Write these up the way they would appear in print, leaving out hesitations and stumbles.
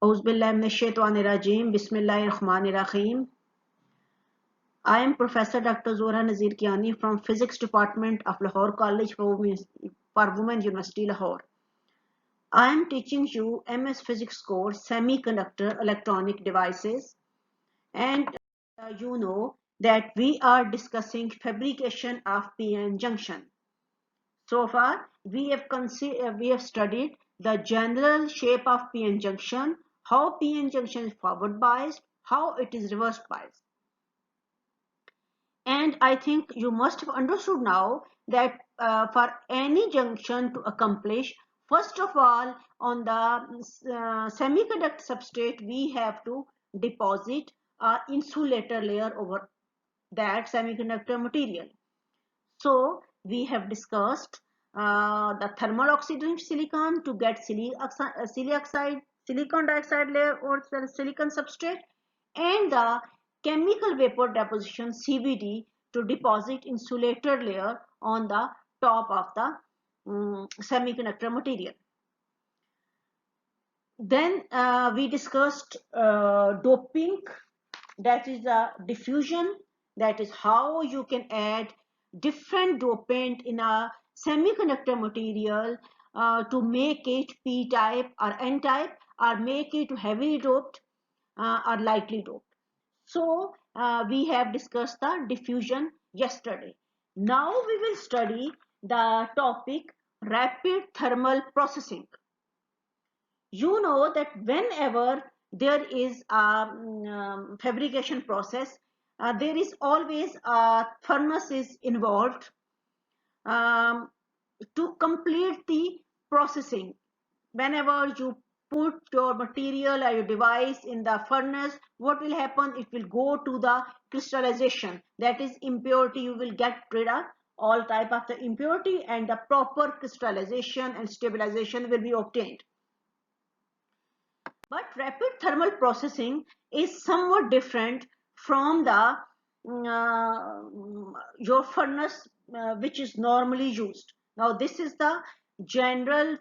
Auzubillahiminash-shaytanir-rajim. Bismillahir-rahmanir-rahim. I am Professor Dr. Zohra Nazir Kiani from Physics Department of Lahore College for Women University Lahore. I am teaching you MS Physics course Semiconductor Electronic Devices, and you know that we are discussing fabrication of p-n junction. So far, we have studied the general shape of p-n junction, how p-n junction is forward biased, how it is reverse biased. And I think you must have understood now that for any junction to accomplish, first of all, on the semiconductor substrate, we have to deposit an insulator layer over that semiconductor material. So we have discussed the thermal oxidation of silicon to get silicon dioxide layer or silicon substrate, and the chemical vapor deposition CVD to deposit insulator layer on the top of the semiconductor material. Then we discussed doping, that is a diffusion, that is how you can add different dopant in a semiconductor material to make it p-type or n-type, or make it heavily doped or lightly doped. So we have discussed the diffusion yesterday. Now we will study the topic rapid thermal processing. You know that whenever there is a fabrication process, there is always a furnace is involved um, to complete the processing. Whenever you put your material or your device in the furnace, what will happen? It will go to the crystallization, that is impurity. You will get rid of all type of the impurity, and the proper crystallization and stabilization will be obtained. But rapid thermal processing is somewhat different from the your furnace which is normally used. Now this is the general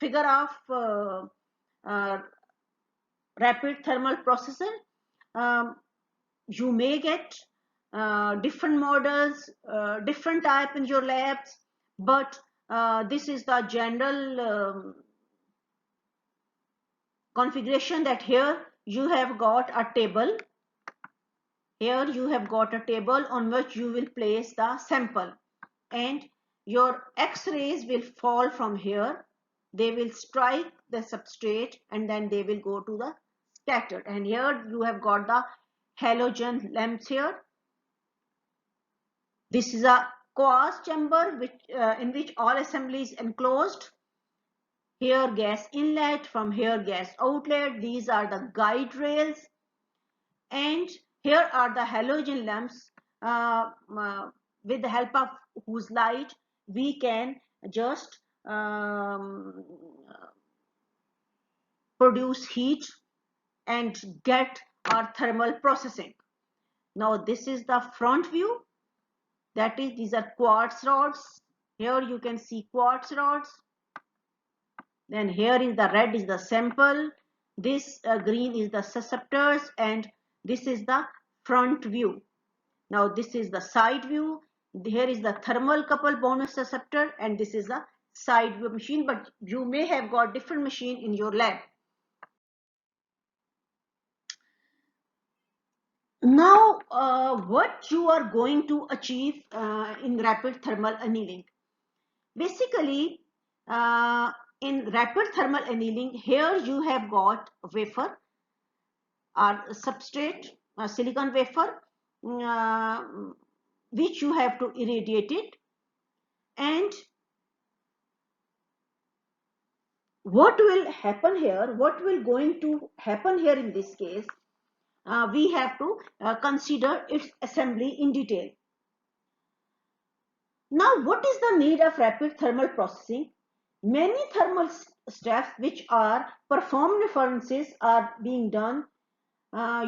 figure of rapid thermal processing. You may get different models, different type in your labs, but this is the general configuration, that here you have got a table. Here you have got a table on which you will place the sample, and your X-rays will fall from here. They will strike the substrate and then they will go to the scatter. And here you have got the halogen lamps here. This is a quartz chamber in which all assembly is enclosed. Here gas inlet, from here gas outlet. These are the guide rails, and here are the halogen lamps with the help of whose light we can just produce heat and get our thermal processing. Now this is the front view, that is, these are quartz rods. Here you can see quartz rods. Then here is the red is the sample, this green is the susceptors, and this is the front view. Now this is the side view. Here is the thermal couple bonus susceptor, and this is the side view machine, but you may have got different machine in your lab. Now what you are going to achieve in rapid thermal annealing. Basically in rapid thermal annealing, here you have got wafer or substrate, silicon wafer, which you have to irradiate it. And what will happen here, what will going to happen here in this case, we have to consider its assembly in detail. Now what is the need of rapid thermal processing? Many thermal steps which are performed in furnaces are being done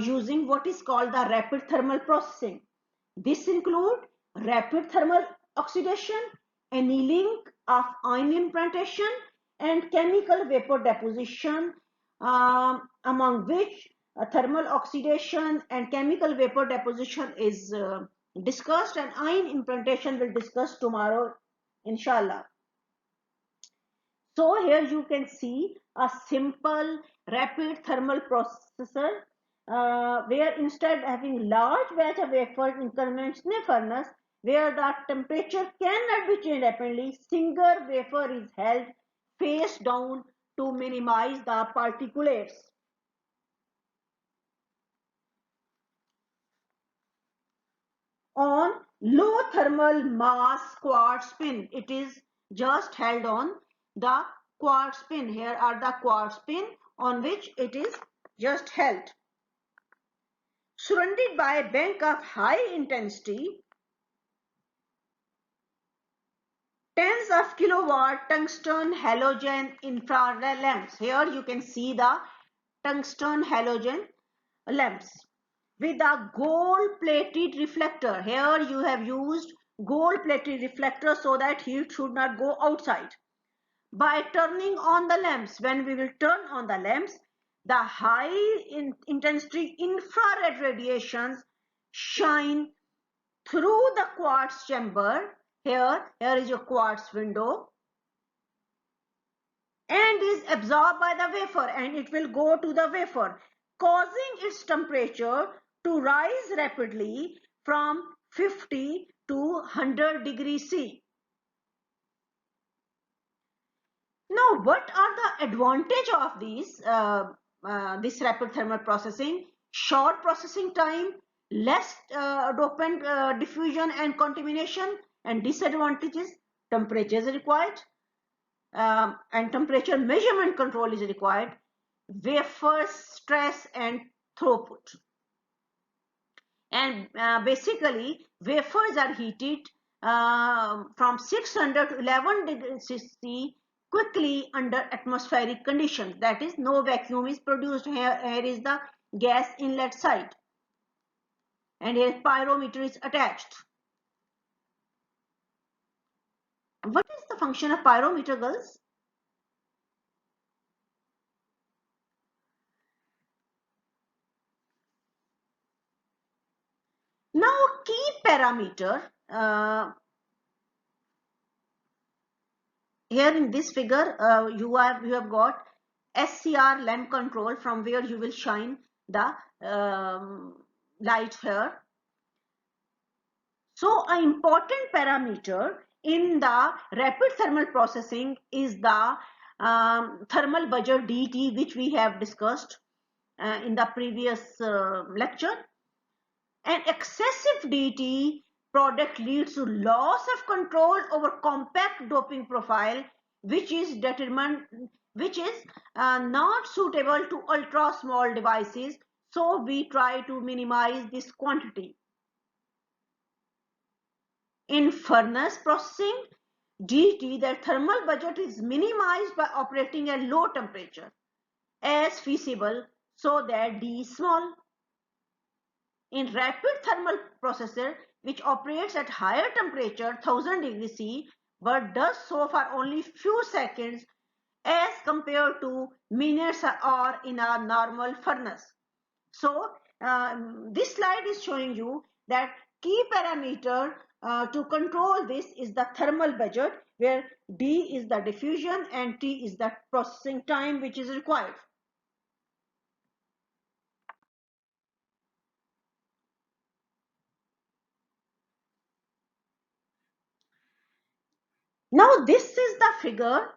using what is called the rapid thermal processing. This include rapid thermal oxidation, annealing of ion implantation, and chemical vapor deposition, among which thermal oxidation and chemical vapor deposition is discussed, and ion implantation will discuss tomorrow, inshallah. So here you can see a simple rapid thermal processor where instead of having large batch of wafers in conventional furnace where the temperature cannot be changed rapidly, single wafer is held face down to minimize the particulates. On low thermal mass quartz pin, it is just held on the quartz pin. Here are the quartz pin on which it is just held. Surrounded by a bank of high intensity, tens of kilowatt tungsten halogen infrared lamps. Here you can see the tungsten halogen lamps with a gold plated reflector. Here you have used gold plated reflector so that heat should not go outside. By turning on the lamps, when we will turn on the lamps, the high intensity infrared radiations shine through the quartz chamber. Here is your quartz window, and is absorbed by the wafer, and it will go to the wafer, causing its temperature to rise rapidly from 50 to 100 degrees C. Now, what are the advantage of this rapid thermal processing? Short processing time, less dopant diffusion and contamination, and disadvantages: temperature is required, and temperature measurement control is required, wafer stress and throughput. And basically, wafers are heated from 600 to 11 degrees C quickly under atmospheric conditions. That is, no vacuum is produced. Here is the gas inlet side, and here pyrometer is attached. What is the function of pyrometer, girls? Now, key parameter here in this figure, you have got SCR lamp control, from where you will shine the light here. So, an important parameter in the rapid thermal processing is the thermal budget DT, which we have discussed in the previous lecture. An excessive DT product leads to loss of control over compact doping profile, which is not suitable to ultra small devices. So we try to minimize this quantity. In furnace processing, DT, the thermal budget is minimized by operating at low temperature as feasible so that D is small. In rapid thermal processor, which operates at higher temperature, 1000 degrees C, but does so for only few seconds as compared to minutes or in a normal furnace. So this slide is showing you that key parameter to control this is the thermal budget, where D is the diffusion and T is the processing time which is required. Now this is the figure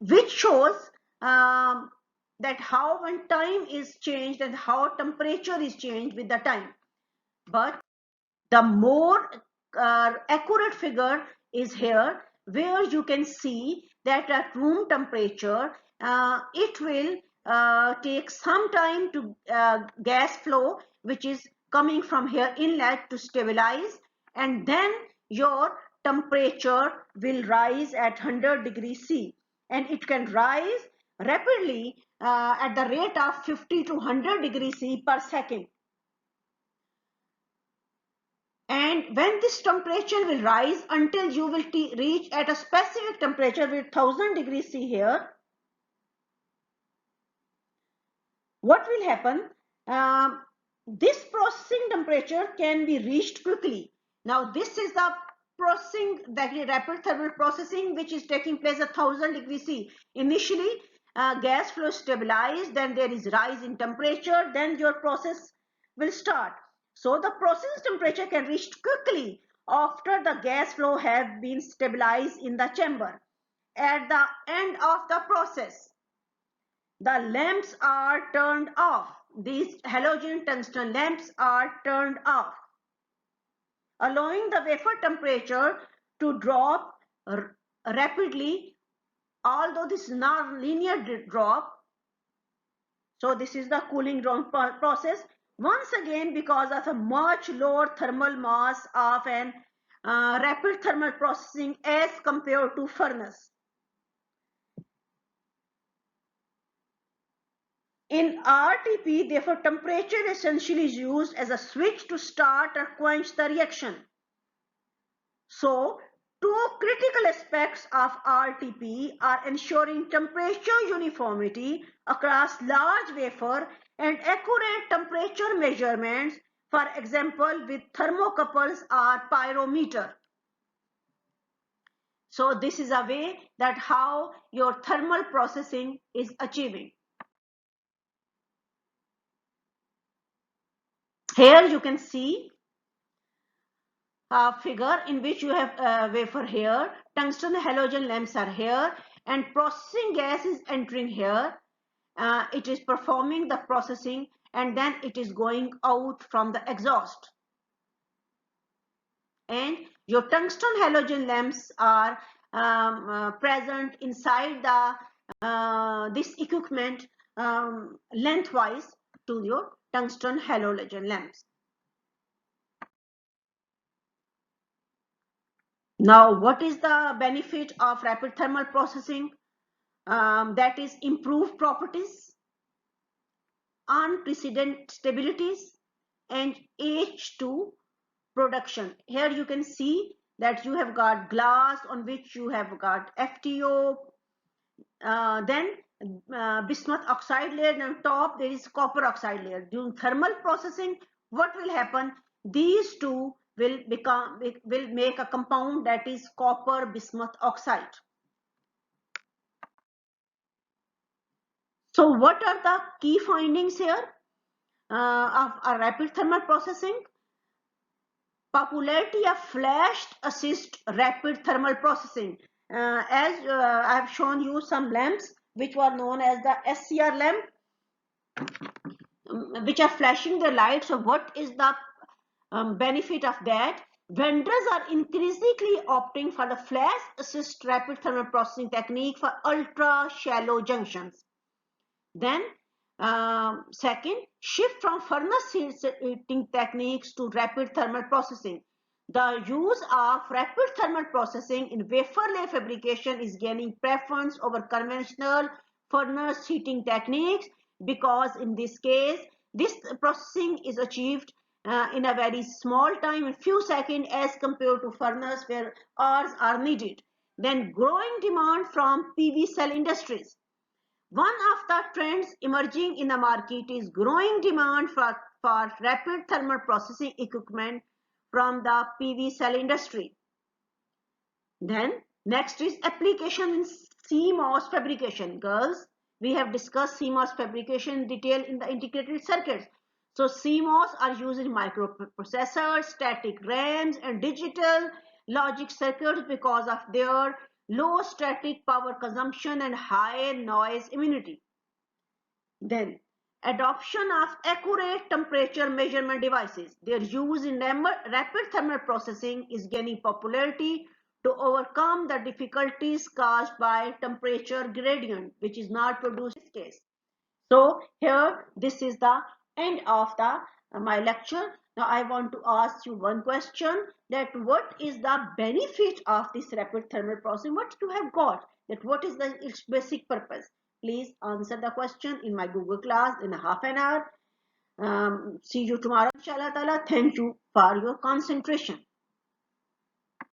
which shows that how when time is changed and how temperature is changed with the time. But the more accurate figure is here, where you can see that at room temperature, it will take some time to gas flow, which is coming from here inlet, to stabilize, and then your temperature will rise at 100 degrees C, and it can rise rapidly at the rate of 50 to 100 degrees C per second. And when this temperature will rise until you will reach at a specific temperature with 1000 degrees C here, what will happen? This processing temperature can be reached quickly. Now this is the processing, that is rapid thermal processing, which is taking place at 1000 degrees C. Initially gas flow stabilized, then there is rise in temperature, then your process will start. So the process temperature can reach quickly after the gas flow have been stabilized in the chamber. At the end of the process, the lamps are turned off. These halogen tungsten lamps are turned off, allowing the wafer temperature to drop rapidly, although this is not linear drop. So this is the cooling down process. Once again, because of a much lower thermal mass of an rapid thermal processing as compared to furnace. In RTP, therefore, temperature essentially is used as a switch to start or quench the reaction. So, two critical aspects of RTP are ensuring temperature uniformity across large wafer and accurate temperature measurements, for example, with thermocouples or pyrometer. So, this is a way that how your thermal processing is achieving. Here you can see a figure in which you have a wafer here, tungsten halogen lamps are here, and processing gas is entering here. It is performing the processing and then it is going out from the exhaust. And your tungsten halogen lamps are present inside the this equipment lengthwise to your tungsten halogen lamps. Now, what is the benefit of rapid thermal processing? That is improved properties, unprecedented stabilities, and H2 production. Here you can see that you have got glass on which you have got FTO, then bismuth oxide layer, and on top there is copper oxide layer. During thermal processing, what will happen? These two will make a compound that is copper bismuth oxide. So what are the key findings here of a rapid thermal processing? Popularity of flashed assist rapid thermal processing. As I have shown you some lamps which were known as the SCR lamp, which are flashing the light. So what is the benefit of that? Vendors are increasingly opting for the flash assist rapid thermal processing technique for ultra shallow junctions. Then second, shift from furnace heating techniques to rapid thermal processing. The use of rapid thermal processing in wafer layer fabrication is gaining preference over conventional furnace heating techniques, because in this case, this processing is achieved in a very small time, in few seconds, as compared to furnace where hours are needed. Then growing demand from PV cell industries. One of the trends emerging in the market is growing demand for rapid thermal processing equipment from the PV cell industry. Then next is application in CMOS fabrication. Girls, we have discussed CMOS fabrication in detail in the integrated circuits. So CMOS are used in microprocessors, static RAMs, and digital logic circuits because of their low static power consumption and high noise immunity. Then adoption of accurate temperature measurement devices. Their use in rapid thermal processing is gaining popularity to overcome the difficulties caused by temperature gradient, which is not produced in this case. So here this is the end of my lecture. Now I want to ask you one question, that what is the benefit of this rapid thermal processing? What you have got? That what is its basic purpose? Please answer the question in my Google class in a half an hour. See you tomorrow, inshallah ta'ala. Thank you for your concentration.